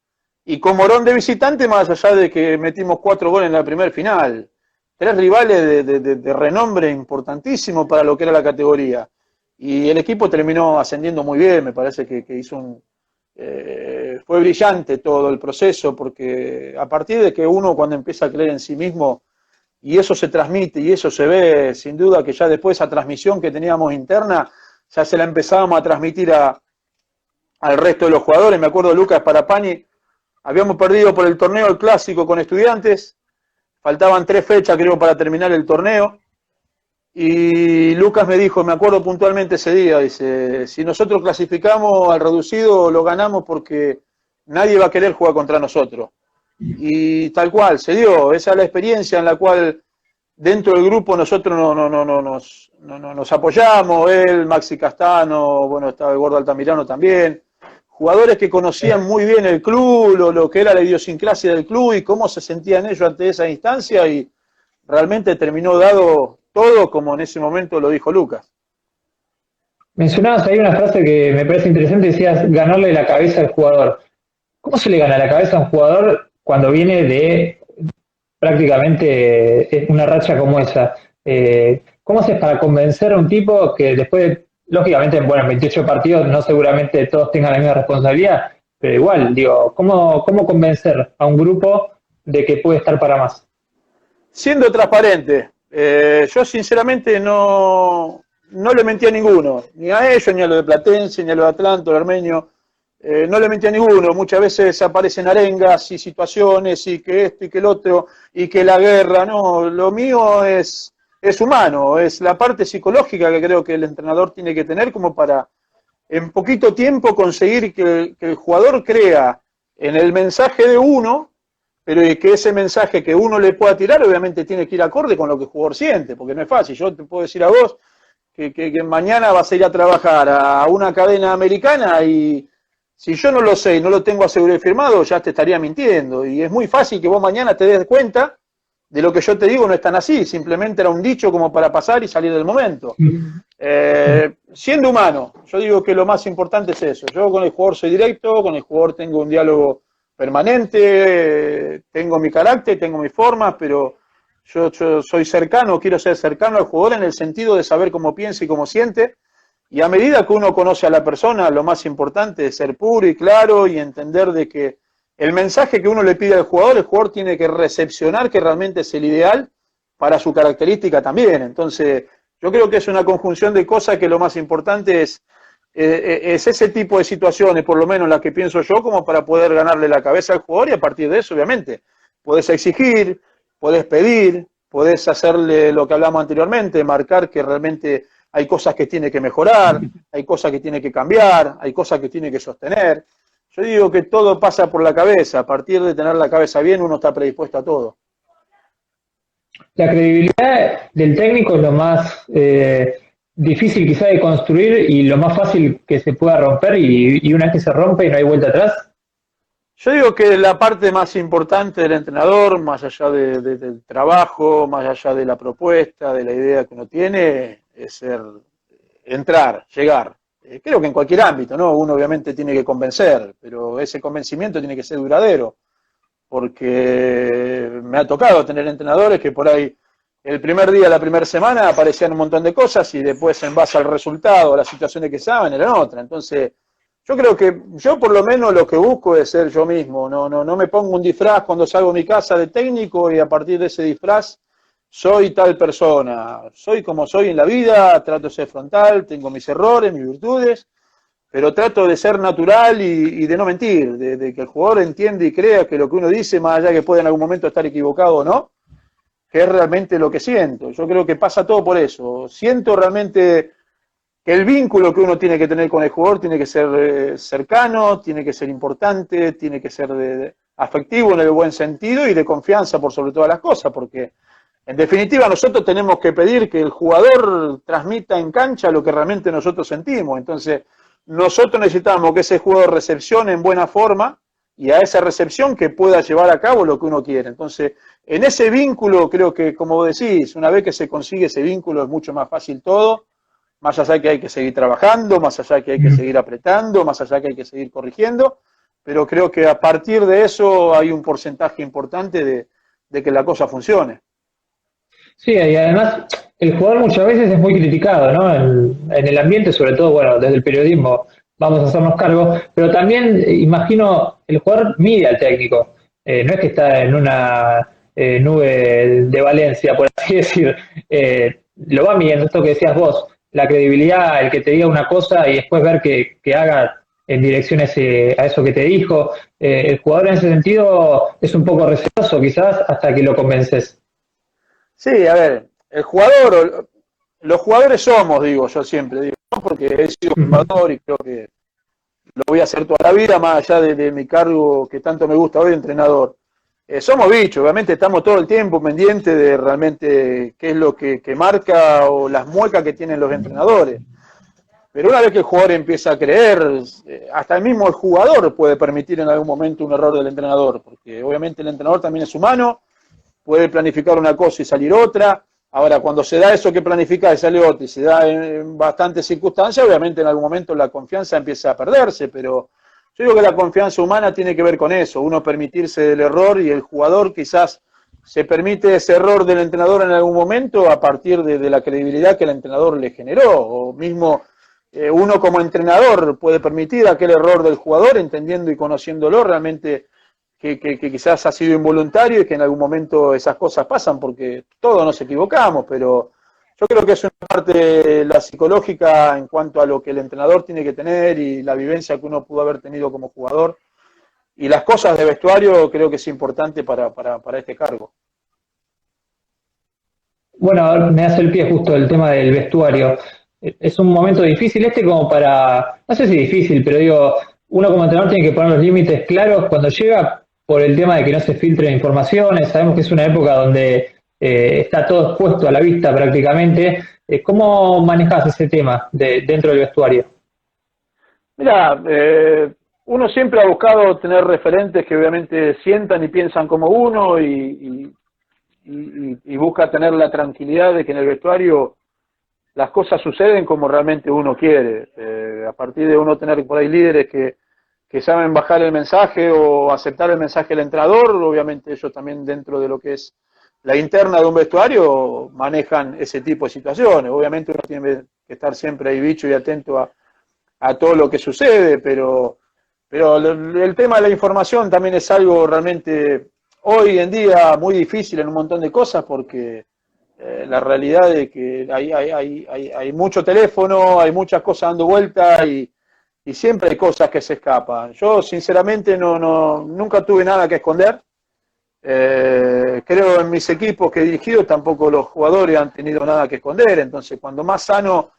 C: y con Morón de visitante, más allá de que metimos 4 goles en la primer final. 3 rivales de renombre importantísimo para lo que era la categoría. Y el equipo terminó ascendiendo muy bien, me parece que hizo fue brillante todo el proceso, porque a partir de que uno cuando empieza a creer en sí mismo, y eso se transmite y eso se ve, sin duda que ya después esa transmisión que teníamos interna, ya se la empezábamos a transmitir al resto de los jugadores. Me acuerdo de Lucas Parapani, habíamos perdido por el torneo el clásico con Estudiantes, faltaban 3 fechas creo para terminar el torneo, y Lucas me dijo, me acuerdo puntualmente ese día, dice, si nosotros clasificamos al reducido lo ganamos porque nadie va a querer jugar contra nosotros. Y tal cual, se dio, esa es la experiencia en la cual dentro del grupo nosotros nos apoyamos, él, Maxi Castano, bueno, estaba el Gordo Altamirano también, jugadores que conocían muy bien el club, lo que era la idiosincrasia del club y cómo se sentían ellos ante esa instancia, y realmente terminó dado todo como en ese momento lo dijo Lucas.
B: Mencionabas ahí una frase que me parece interesante, decías ganarle la cabeza al jugador. ¿Cómo se le gana la cabeza a un jugador cuando viene de prácticamente una racha como esa? ¿Cómo haces para convencer a un tipo que después, lógicamente, bueno, en 28 partidos no seguramente todos tengan la misma responsabilidad, pero igual, digo, ¿cómo convencer a un grupo de que puede estar para más?
C: Siendo transparente. Yo sinceramente no le mentí a ninguno, ni a ellos, ni a lo de Platense, ni a lo de Atlanta, el Armenio. no le mentí a ninguno, muchas veces aparecen arengas y situaciones y que esto y que el otro y que la guerra, no, lo mío es humano, es la parte psicológica que creo que el entrenador tiene que tener como para en poquito tiempo conseguir que el jugador crea en el mensaje de uno, pero que ese mensaje que uno le pueda tirar obviamente tiene que ir acorde con lo que el jugador siente, porque no es fácil, yo te puedo decir a vos que mañana vas a ir a trabajar a una cadena americana y si yo no lo sé y no lo tengo asegurado y firmado, ya te estaría mintiendo. Y es muy fácil que vos mañana te des cuenta de lo que yo te digo no es tan así, simplemente era un dicho como para pasar y salir del momento. Siendo humano, yo digo que lo más importante es eso. Yo con el jugador soy directo, con el jugador tengo un diálogo permanente, tengo mi carácter, tengo mis formas, pero yo soy cercano, quiero ser cercano al jugador en el sentido de saber cómo piensa y cómo siente. Y a medida que uno conoce a la persona, lo más importante es ser puro y claro y entender de que el mensaje que uno le pide al jugador, el jugador tiene que recepcionar que realmente es el ideal para su característica también. Entonces, yo creo que es una conjunción de cosas que lo más importante es ese tipo de situaciones, por lo menos las que pienso yo, como para poder ganarle la cabeza al jugador y a partir de eso, obviamente, podés exigir, podés pedir, podés hacerle lo que hablamos anteriormente, marcar que realmente hay cosas que tiene que mejorar, hay cosas que tiene que cambiar, hay cosas que tiene que sostener. Yo digo que todo pasa por la cabeza, a partir de tener la cabeza bien uno está predispuesto a todo.
B: La credibilidad del técnico es lo más difícil quizá de construir y lo más fácil que se pueda romper y una vez que se rompe y no hay vuelta atrás.
C: Yo digo que la parte más importante del entrenador, más allá del trabajo, más allá de la propuesta, de la idea que uno tiene, es entrar, llegar. Creo que en cualquier ámbito, ¿no? Uno obviamente tiene que convencer, pero ese convencimiento tiene que ser duradero, porque me ha tocado tener entrenadores que por ahí el primer día, la primera semana aparecían un montón de cosas y después en base al resultado, las situaciones que saben eran otra. Entonces, yo creo que yo por lo menos lo que busco es ser yo mismo, no me pongo un disfraz cuando salgo de mi casa de técnico y a partir de ese disfraz soy tal persona, soy como soy en la vida, trato de ser frontal, tengo mis errores, mis virtudes, pero trato de ser natural y de no mentir, de que el jugador entienda y crea que lo que uno dice, más allá que pueda en algún momento estar equivocado o no, que es realmente lo que siento. Yo creo que pasa todo por eso. Siento realmente que el vínculo que uno tiene que tener con el jugador tiene que ser cercano, tiene que ser importante, tiene que ser afectivo en el buen sentido y de confianza por sobre todas las cosas, porque en definitiva nosotros tenemos que pedir que el jugador transmita en cancha lo que realmente nosotros sentimos. Entonces, nosotros necesitamos que ese jugador recepcione en buena forma y a esa recepción que pueda llevar a cabo lo que uno quiere. Entonces, en ese vínculo creo que, como decís, una vez que se consigue ese vínculo es mucho más fácil todo, más allá que hay que seguir trabajando, más allá que hay que seguir apretando, más allá que hay que seguir corrigiendo, pero creo que a partir de eso hay un porcentaje importante de que la cosa funcione.
B: Sí, y además el jugador muchas veces es muy criticado, ¿no? En el ambiente, sobre todo, bueno, desde el periodismo vamos a hacernos cargo, pero también imagino el jugador mide al técnico, no es que está en una nube de Valencia, por así decir, lo va midiendo, esto que decías vos, la credibilidad, el que te diga una cosa y después ver que haga en dirección a eso que te dijo. El jugador en ese sentido es un poco receloso quizás hasta que lo convences.
C: Sí, a ver, el jugador, los jugadores somos, digo yo siempre, digo, ¿no? Porque he sido jugador y creo que lo voy a hacer toda la vida, más allá de mi cargo que tanto me gusta hoy, entrenador. Somos bichos, obviamente estamos todo el tiempo pendientes de realmente qué es lo que marca o las muecas que tienen los entrenadores. Pero una vez que el jugador empieza a creer, hasta el mismo el jugador puede permitir en algún momento un error del entrenador, porque obviamente el entrenador también es humano, puede planificar una cosa y salir otra. Ahora, cuando se da eso que planifica y sale otra, y se da en bastantes circunstancias, obviamente en algún momento la confianza empieza a perderse, pero yo digo que la confianza humana tiene que ver con eso, uno permitirse del error y el jugador quizás se permite ese error del entrenador en algún momento a partir de la credibilidad que el entrenador le generó, o mismo uno como entrenador puede permitir aquel error del jugador entendiendo y conociéndolo realmente que quizás ha sido involuntario y que en algún momento esas cosas pasan porque todos nos equivocamos, pero Yo creo que es una parte la psicológica en cuanto a lo que el entrenador tiene que tener y la vivencia que uno pudo haber tenido como jugador. Y las cosas de vestuario creo que es importante para este cargo.
B: Bueno, a ver, me hace el pie justo el tema del vestuario. Es un momento difícil este como para, no sé si difícil, pero digo, uno como entrenador tiene que poner los límites claros cuando llega por el tema de que no se filtren informaciones. Sabemos que es una época donde está todo expuesto a la vista prácticamente. ¿Cómo manejas ese tema dentro del vestuario?
C: Mira, uno siempre ha buscado tener referentes que obviamente sientan y piensan como uno y busca tener la tranquilidad de que en el vestuario las cosas suceden como realmente uno quiere. A partir de uno tener por ahí líderes que saben bajar el mensaje o aceptar el mensaje del entrenador, obviamente ellos también dentro de lo que es la interna de un vestuario manejan ese tipo de situaciones. Obviamente uno tiene que estar siempre ahí bicho y atento a todo lo que sucede, pero el tema de la información también es algo realmente hoy en día muy difícil en un montón de cosas porque la realidad es que hay mucho teléfono, hay muchas cosas dando vuelta y siempre hay cosas que se escapan. Yo sinceramente nunca tuve nada que esconder. Creo en mis equipos que he dirigido tampoco los jugadores han tenido nada que esconder, entonces cuando más sano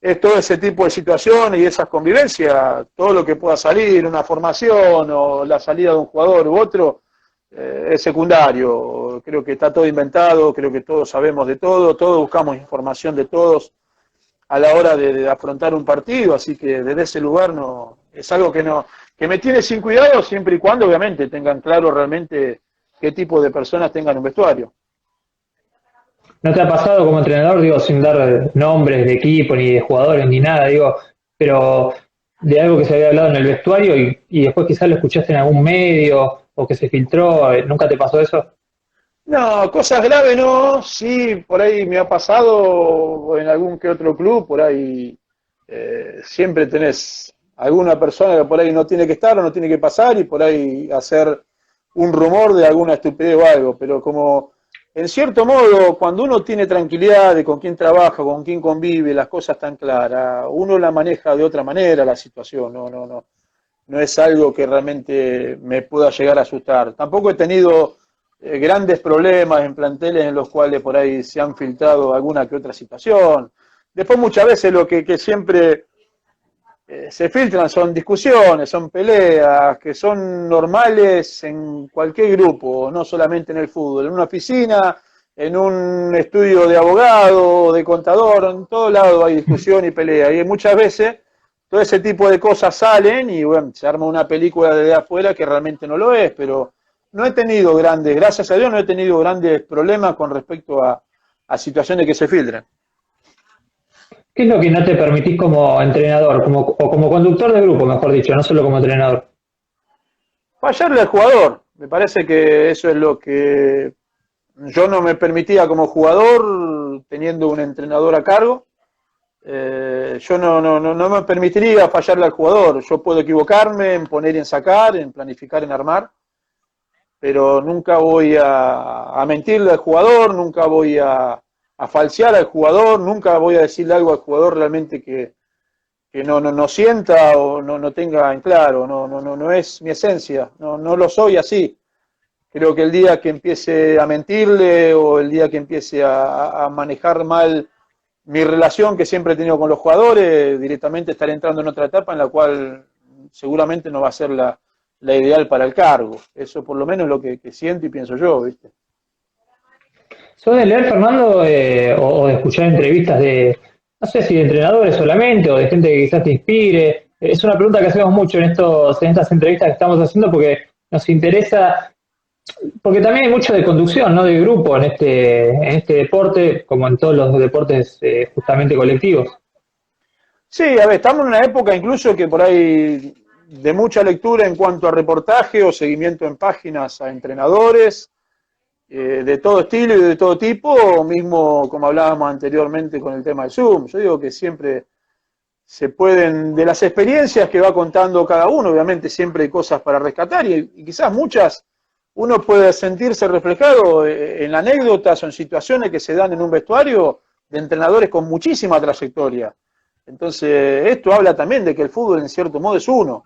C: es todo ese tipo de situaciones y esas convivencias, todo lo que pueda salir, una formación o la salida de un jugador u otro, es secundario. Creo que está todo inventado, creo que todos sabemos de todo, todos buscamos información de todos a la hora de afrontar un partido, así que desde ese lugar no es algo que me tiene sin cuidado siempre y cuando obviamente tengan claro realmente qué tipo de personas tengan un vestuario.
B: ¿No te ha pasado como entrenador, digo, sin dar nombres de equipo, ni de jugadores, ni nada, digo, pero de algo que se había hablado en el vestuario y después quizás lo escuchaste en algún medio o que se filtró? ¿Nunca te pasó eso?
C: No, cosas graves no, sí, por ahí me ha pasado en algún que otro club, por ahí siempre tenés alguna persona que por ahí no tiene que estar o no tiene que pasar y por ahí hacer un rumor de alguna estupidez o algo, pero como en cierto modo, cuando uno tiene tranquilidad de con quién trabaja, con quién convive, las cosas están claras, uno la maneja de otra manera la situación, no es algo que realmente me pueda llegar a asustar. Tampoco he tenido grandes problemas en planteles en los cuales por ahí se han filtrado alguna que otra situación. Después muchas veces lo que siempre se filtran son discusiones, son peleas, que son normales en cualquier grupo, no solamente en el fútbol, en una oficina, en un estudio de abogado, de contador, en todo lado hay discusión y pelea. Y muchas veces todo ese tipo de cosas salen y bueno, se arma una película desde afuera que realmente no lo es, pero no he tenido grandes, gracias a Dios no he tenido grandes problemas con respecto a situaciones que se filtran.
B: ¿Qué es lo que no te permitís como entrenador, o como conductor de grupo, mejor dicho, no solo como entrenador?
C: Fallarle al jugador, me parece que eso es lo que yo no me permitía como jugador teniendo un entrenador a cargo. Yo no me permitiría fallarle al jugador. Yo puedo equivocarme en poner y en sacar, en planificar, en armar, pero nunca voy a mentirle al jugador, nunca voy a falsear al jugador, nunca voy a decirle algo al jugador realmente que no sienta o no tenga en claro. No es mi esencia, no lo soy así. Creo que el día que empiece a mentirle o el día que empiece a manejar mal mi relación que siempre he tenido con los jugadores, directamente estaré entrando en otra etapa en la cual seguramente no va a ser la ideal para el cargo. Eso por lo menos es lo que siento y pienso yo, ¿viste?
B: ¿Sos de leer, Fernando, o de escuchar entrevistas de, no sé si de entrenadores solamente, o de gente que quizás te inspire? Es una pregunta que hacemos mucho en estas entrevistas que estamos haciendo porque nos interesa, porque también hay mucho de conducción, ¿no? De grupo en este deporte, como en todos los deportes justamente colectivos.
C: Sí, a ver, estamos en una época incluso que por ahí de mucha lectura en cuanto a reportaje o seguimiento en páginas a entrenadores, de todo estilo y de todo tipo, o mismo como hablábamos anteriormente con el tema del Zoom. Yo digo que siempre se pueden, de las experiencias que va contando cada uno, obviamente siempre hay cosas para rescatar y quizás muchas uno puede sentirse reflejado en anécdotas o en situaciones que se dan en un vestuario de entrenadores con muchísima trayectoria. Entonces, esto habla también de que el fútbol en cierto modo es uno.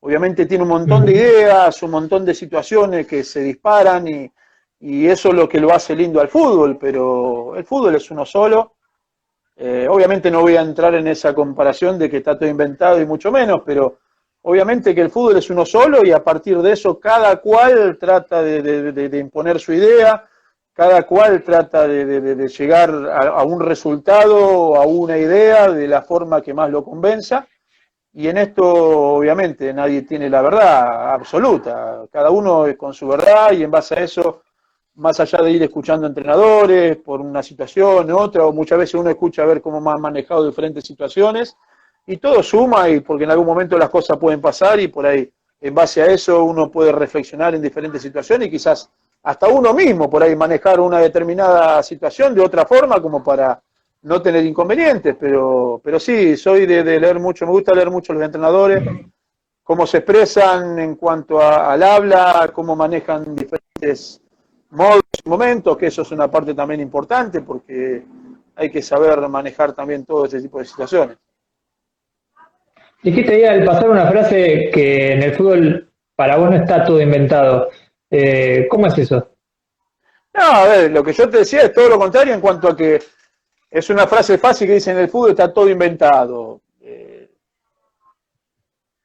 C: Obviamente tiene un montón de ideas, un montón de situaciones que se disparan y eso es lo que lo hace lindo al fútbol, pero el fútbol es uno solo. Obviamente no voy a entrar en esa comparación de que está todo inventado y mucho menos, pero obviamente que el fútbol es uno solo y a partir de eso cada cual trata de imponer su idea, cada cual trata de llegar a un resultado, a una idea de la forma que más lo convenza. Y en esto, obviamente, nadie tiene la verdad absoluta. Cada uno es con su verdad y en base a eso, más allá de ir escuchando entrenadores por una situación u otra, o muchas veces uno escucha a ver cómo han manejado diferentes situaciones, y todo suma, y porque en algún momento las cosas pueden pasar y por ahí, en base a eso, uno puede reflexionar en diferentes situaciones y quizás hasta uno mismo por ahí manejar una determinada situación de otra forma como para no tener inconvenientes, pero sí, soy de leer mucho, me gusta leer mucho los entrenadores, cómo se expresan en cuanto al habla, cómo manejan diferentes modos y momentos, que eso es una parte también importante porque hay que saber manejar también todo ese tipo de situaciones.
B: Dijiste ahí al pasar una frase que en el fútbol para vos no está todo inventado. ¿Cómo es eso?
C: No, a ver, lo que yo te decía es todo lo contrario en cuanto a que es una frase fácil que dice en el fútbol está todo inventado.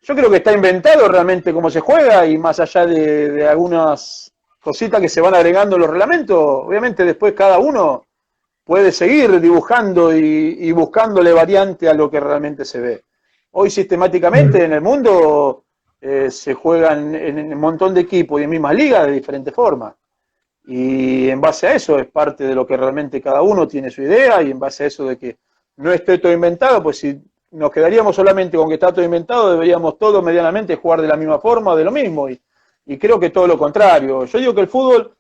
C: Yo creo que está inventado realmente cómo se juega y más allá de algunas cositas que se van agregando en los reglamentos, obviamente después cada uno puede seguir dibujando y buscándole variante a lo que realmente se ve. Hoy sistemáticamente en el mundo se juegan en un montón de equipos y en mismas ligas de diferentes formas. Y en base a eso es parte de lo que realmente cada uno tiene su idea y en base a eso de que no esté todo inventado, pues si nos quedaríamos solamente con que está todo inventado, deberíamos todos medianamente jugar de la misma forma, de lo mismo. Y creo que todo lo contrario. Yo digo que el fútbol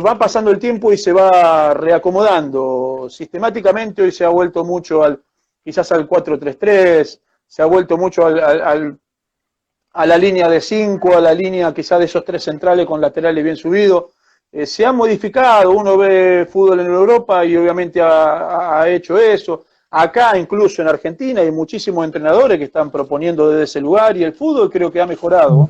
C: va pasando el tiempo y se va reacomodando. Sistemáticamente hoy se ha vuelto mucho quizás al 4-3-3, se ha vuelto mucho a la línea de 5, a la línea quizás de esos 3 centrales con laterales bien subidos. Se ha modificado, uno ve fútbol en Europa y obviamente ha hecho eso. Acá, incluso en Argentina, hay muchísimos entrenadores que están proponiendo desde ese lugar y el fútbol creo que ha mejorado.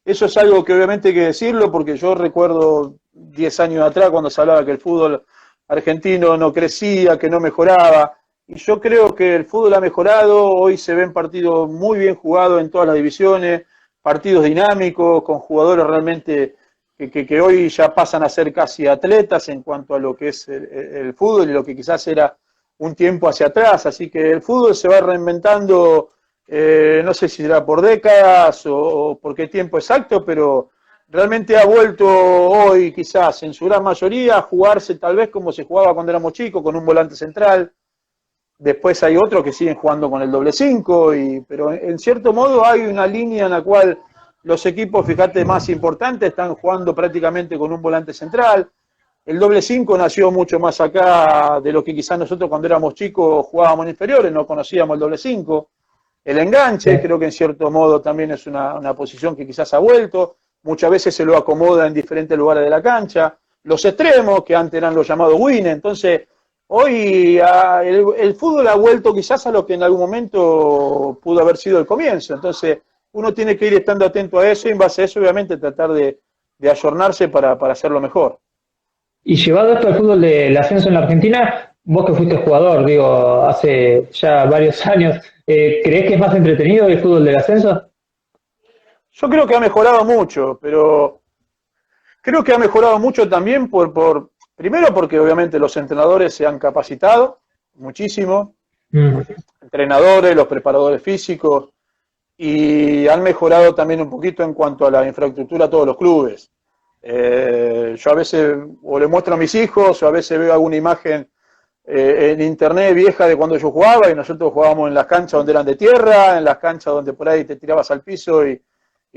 C: Eso es algo que obviamente hay que decirlo porque yo recuerdo 10 años atrás cuando se hablaba que el fútbol argentino no crecía, que no mejoraba. Y yo creo que el fútbol ha mejorado, hoy se ven partidos muy bien jugados en todas las divisiones, partidos dinámicos, con jugadores realmente que hoy ya pasan a ser casi atletas en cuanto a lo que es el fútbol y lo que quizás era un tiempo hacia atrás. Así que el fútbol se va reinventando, no sé si será por décadas o por qué tiempo exacto, pero realmente ha vuelto hoy quizás en su gran mayoría a jugarse tal vez como se jugaba cuando éramos chicos, con un volante central. Después hay otros que siguen jugando con el doble 5, pero en cierto modo hay una línea en la cual los equipos, fíjate, más importantes están jugando prácticamente con un volante central. El doble 5 nació mucho más acá de lo que quizás nosotros cuando éramos chicos jugábamos en inferiores, no conocíamos el doble 5. El enganche, creo que en cierto modo también es una posición que quizás ha vuelto. Muchas veces se lo acomoda en diferentes lugares de la cancha. Los extremos, que antes eran los llamados win. Entonces, hoy el fútbol ha vuelto quizás a lo que en algún momento pudo haber sido el comienzo. Entonces, uno tiene que ir estando atento a eso y en base a eso, obviamente, tratar de ayornarse para hacerlo mejor.
B: Y llevado esto al fútbol del ascenso en la Argentina, vos que fuiste jugador, digo, hace ya varios años, ¿creés que es más entretenido el fútbol del ascenso?
C: Yo creo que ha mejorado mucho, pero creo que ha mejorado mucho también primero porque obviamente los entrenadores se han capacitado muchísimo, entrenadores, los preparadores físicos, y han mejorado también un poquito en cuanto a la infraestructura a todos los clubes. Yo a veces o le muestro a mis hijos o a veces veo alguna imagen en internet vieja de cuando yo jugaba y nosotros jugábamos en las canchas donde eran de tierra, en las canchas donde por ahí te tirabas al piso y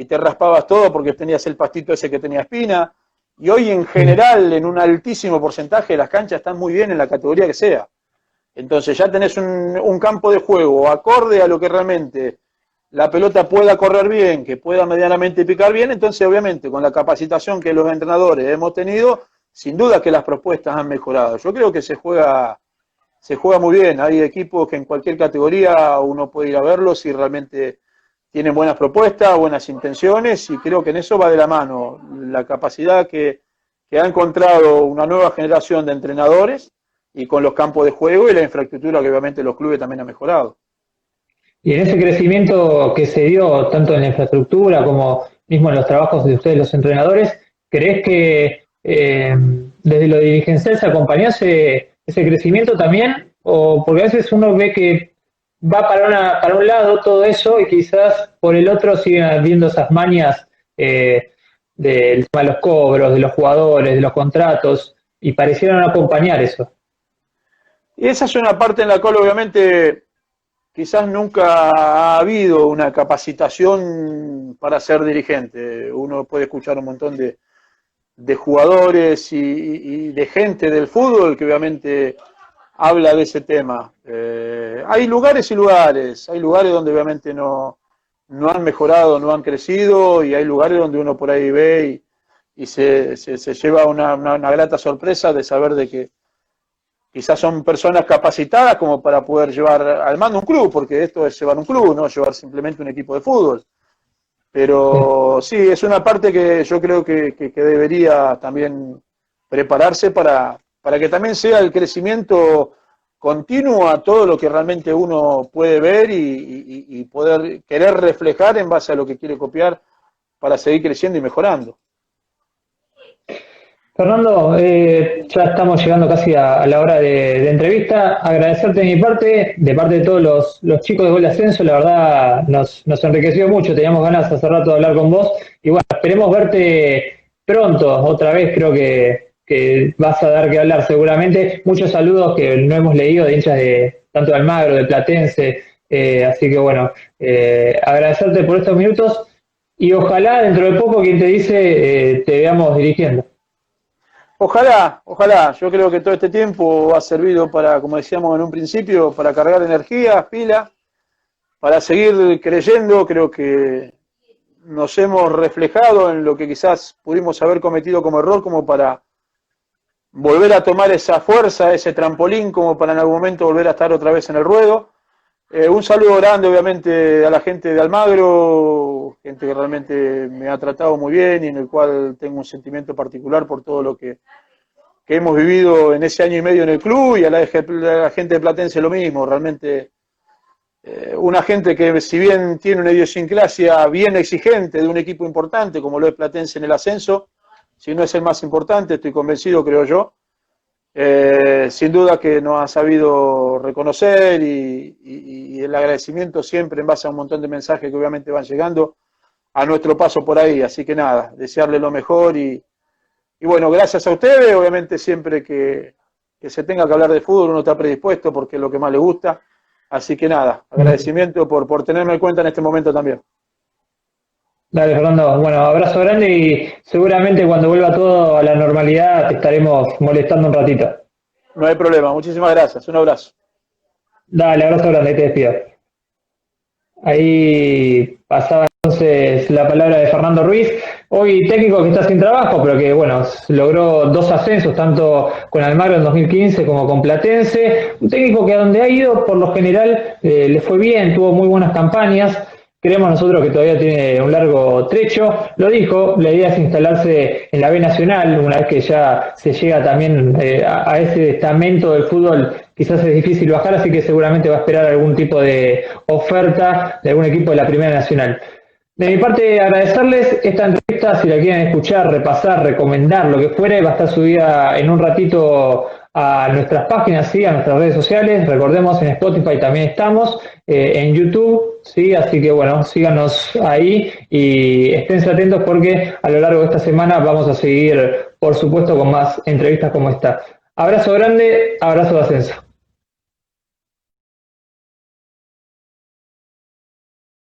C: te raspabas todo porque tenías el pastito ese que tenía espina. Y hoy en general, en un altísimo porcentaje, las canchas están muy bien en la categoría que sea. Entonces ya tenés un campo de juego acorde a lo que realmente la pelota pueda correr bien, que pueda medianamente picar bien, entonces obviamente con la capacitación que los entrenadores hemos tenido, sin duda que las propuestas han mejorado. Yo creo que se juega se juega muy bien. Hay equipos que en cualquier categoría uno puede ir a verlos y realmente tienen buenas propuestas, buenas intenciones, y creo que en eso va de la mano la capacidad que ha encontrado una nueva generación de entrenadores y con los campos de juego y la infraestructura que obviamente los clubes también han mejorado.
B: Y en ese crecimiento que se dio tanto en la infraestructura como mismo en los trabajos de ustedes los entrenadores, ¿crees que desde lo dirigencial se acompañó ese crecimiento también? O porque a veces uno ve que va para un lado todo eso y quizás por el otro siguen habiendo esas mañas del tema de los cobros, de los jugadores, de los contratos, y parecieran no acompañar eso.
C: Y esa es una parte en la cual obviamente quizás nunca ha habido una capacitación para ser dirigente. Uno puede escuchar un montón de jugadores y de gente del fútbol que obviamente habla de ese tema. Hay lugares y lugares. Hay lugares donde obviamente no han mejorado, no han crecido, y hay lugares donde uno por ahí ve y se lleva una grata sorpresa de saber de que quizás son personas capacitadas como para poder llevar al mando un club, porque esto es llevar un club, no llevar simplemente un equipo de fútbol. Pero sí, es una parte que yo creo que debería también prepararse para que también sea el crecimiento continuo a todo lo que realmente uno puede ver y poder querer reflejar en base a lo que quiere copiar para seguir creciendo y mejorando.
B: Fernando, ya estamos llegando casi a la hora de entrevista. Agradecerte de mi parte, de parte de todos los chicos de Gol de Ascenso. La verdad nos enriqueció mucho, teníamos ganas hace rato de hablar con vos. Y bueno, esperemos verte pronto, otra vez. Creo que vas a dar que hablar seguramente. Muchos saludos que no hemos leído de hinchas de tanto de Almagro, de Platense. Así que bueno, agradecerte por estos minutos y ojalá dentro de poco, quien te dice, te veamos dirigiendo.
C: Ojalá. Yo creo que todo este tiempo ha servido para, como decíamos en un principio, para cargar energía, pila, para seguir creyendo. Creo que nos hemos reflejado en lo que quizás pudimos haber cometido como error, como para volver a tomar esa fuerza, ese trampolín, como para en algún momento volver a estar otra vez en el ruedo. Un saludo grande, obviamente, a la gente de Almagro, gente que realmente me ha tratado muy bien y en el cual tengo un sentimiento particular por todo lo que hemos vivido en ese año y medio en el club, y a la gente de Platense lo mismo. Realmente una gente que, si bien tiene una idiosincrasia bien exigente de un equipo importante como lo es Platense en el ascenso, si no es el más importante, estoy convencido, creo yo, sin duda que nos ha sabido reconocer y el agradecimiento siempre en base a un montón de mensajes que obviamente van llegando a nuestro paso por ahí. Así que nada, desearle lo mejor y bueno, gracias a ustedes. Obviamente siempre que se tenga que hablar de fútbol uno está predispuesto porque es lo que más le gusta. Así que nada, agradecimiento por tenerme en cuenta en este momento también.
B: Dale, Fernando. Bueno, abrazo grande y seguramente cuando vuelva todo a la normalidad te estaremos molestando un ratito.
C: No hay problema. Muchísimas gracias. Un abrazo.
B: Dale, abrazo grande, ahí te despido. Ahí pasaba entonces la palabra de Fernando Ruiz, hoy técnico que está sin trabajo, pero que bueno, logró 2 ascensos, tanto con Almagro en 2015 como con Platense. Un técnico que a donde ha ido, por lo general, le fue bien, tuvo muy buenas campañas. Creemos nosotros que todavía tiene un largo trecho. Lo dijo, la idea es instalarse en la B Nacional, una vez que ya se llega también a ese estamento del fútbol, quizás es difícil bajar, así que seguramente va a esperar algún tipo de oferta de algún equipo de la Primera Nacional. De mi parte, agradecerles esta entrevista. Si la quieren escuchar, repasar, recomendar, lo que fuere, va a estar subida en un ratito a nuestras páginas, ¿sí? A nuestras redes sociales. Recordemos, en Spotify también estamos, en YouTube, ¿sí? Así que bueno, síganos ahí y esténse atentos porque a lo largo de esta semana vamos a seguir, por supuesto, con más entrevistas como esta. Abrazo grande, abrazo de ascenso.